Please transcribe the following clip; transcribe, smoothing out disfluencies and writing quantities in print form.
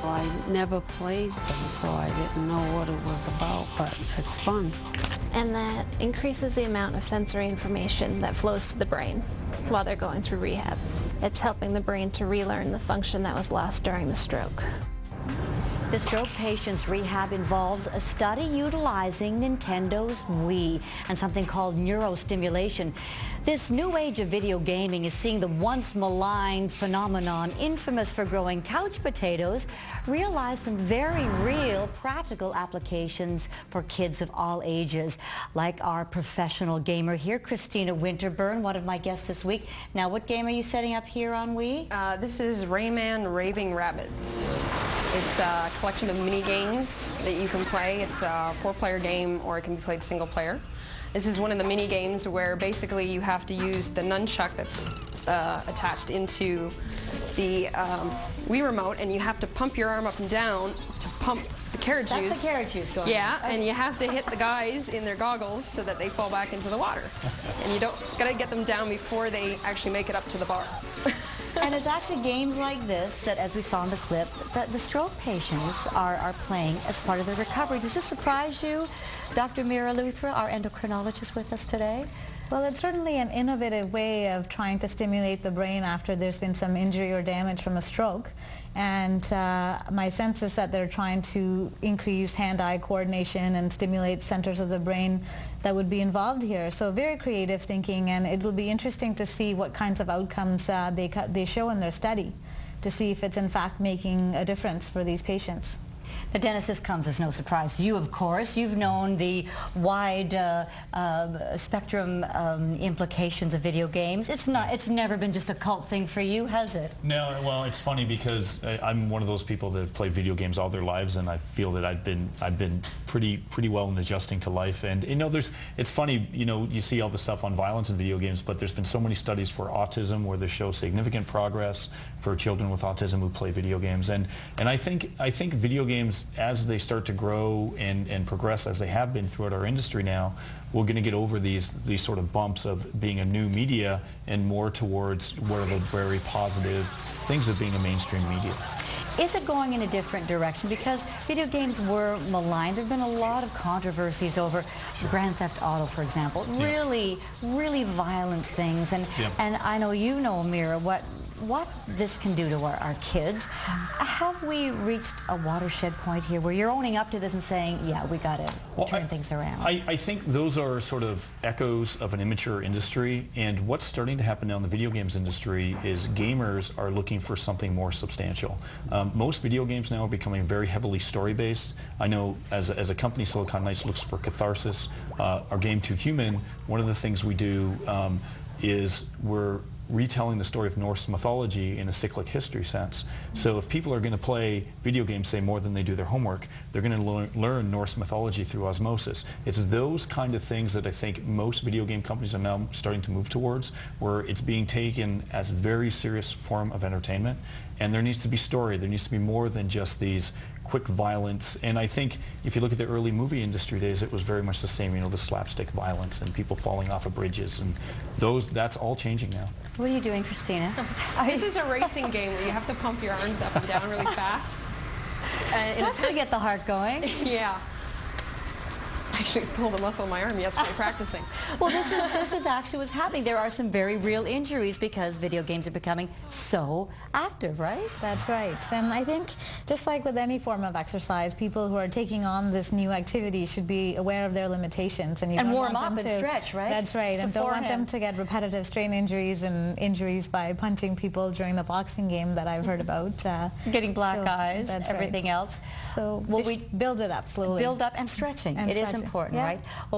Well, I never played them, so I didn't know what it was about, but it's fun. And that increases the amount of sensory information that flows to the brain while they're going through rehab. It's helping the brain to relearn the function that was lost during the stroke. The stroke patient's rehab involves a study utilizing Nintendo's Wii and something called neurostimulation. This new age of video gaming is seeing the once maligned phenomenon infamous for growing couch potatoes realize some very real practical applications for kids of all ages, like our professional gamer here, Christina Winterburn, one of my guests this week. Now, what game are you setting up here on Wii? This is Rayman Raving Rabbids. It's a collection of mini games that you can play. It's a 4-player game, or it can be played single player. This is one of the mini games where basically you have to use the nunchuck that's attached into the Wii remote, and you have to pump your arm up and down to pump the carrot juice. That's the carrot juice going on. Yeah, and you have to hit the guys in their goggles so that they fall back into the water. And you gotta get them down before they actually make it up to the bar. And it's actually games like this that, as we saw in the clip, that the stroke patients are playing as part of their recovery. Does this surprise you? Dr. Mira Luthra, our endocrinologist, with us today. Well, it's certainly an innovative way of trying to stimulate the brain after there's been some injury or damage from a stroke. And my sense is that they're trying to increase hand-eye coordination and stimulate centers of the brain that would be involved here. So very creative thinking, and it will be interesting to see what kinds of outcomes they show in their study, to see if it's in fact making a difference for these patients. Now, Dennis, this comes as no surprise to you, of course. You've known the wide spectrum implications of video games. It's never been just a cult thing for you, has it? No, well, it's funny because I'm one of those people that have played video games all their lives, and I feel that I've been pretty well in adjusting to life. And you know, it's funny, you know, you see all the stuff on violence in video games, but there's been so many studies for autism where they show significant progress for children with autism who play video games. And I think video games, as they start to grow and progress as they have been throughout our industry now, we're going to get over these sort of bumps of being a new media and more towards where the very positive things of being a mainstream media. Is it going in a different direction? Because video games were maligned. There have been a lot of controversies over Grand Theft Auto, for example. Really violent things. And I know you know, Mira, what this can do to our kids. Have we reached a watershed point here where you're owning up to this and saying, yeah, we got to turn things around? I think those are sort of echoes of an immature industry, and what's starting to happen now in the video games industry is gamers are looking for something more substantial. Most video games now are becoming very heavily story-based. I know as a company, Silicon Knights looks for catharsis. Our game Too Human, one of the things we do is we're retelling the story of Norse mythology in a cyclic history sense. So if people are going to play video games, say, more than they do their homework, they're going to learn Norse mythology through osmosis. It's those kind of things that I think most video game companies are now starting to move towards, where it's being taken as a very serious form of entertainment. And there needs to be story. There needs to be more than just these quick violence. And I think if you look at the early movie industry days, it was very much the same, you know, the slapstick violence and people falling off of bridges, and that's all changing now. What are you doing, Christina? This is a racing game where you have to pump your arms up and down really fast. That's going to get the heart going. Yeah. I actually pulled a muscle in my arm yesterday practicing. Well, this is actually what's happening. There are some very real injuries because video games are becoming so active, right? That's right. And I think just like with any form of exercise, people who are taking on this new activity should be aware of their limitations. And warm up and stretch, right? That's right. And don't want them to get repetitive strain injuries and injuries by punching people during the boxing game that I've heard about. Getting black eyes, everything else. So we build it up slowly. Build up and stretching. It is important, right?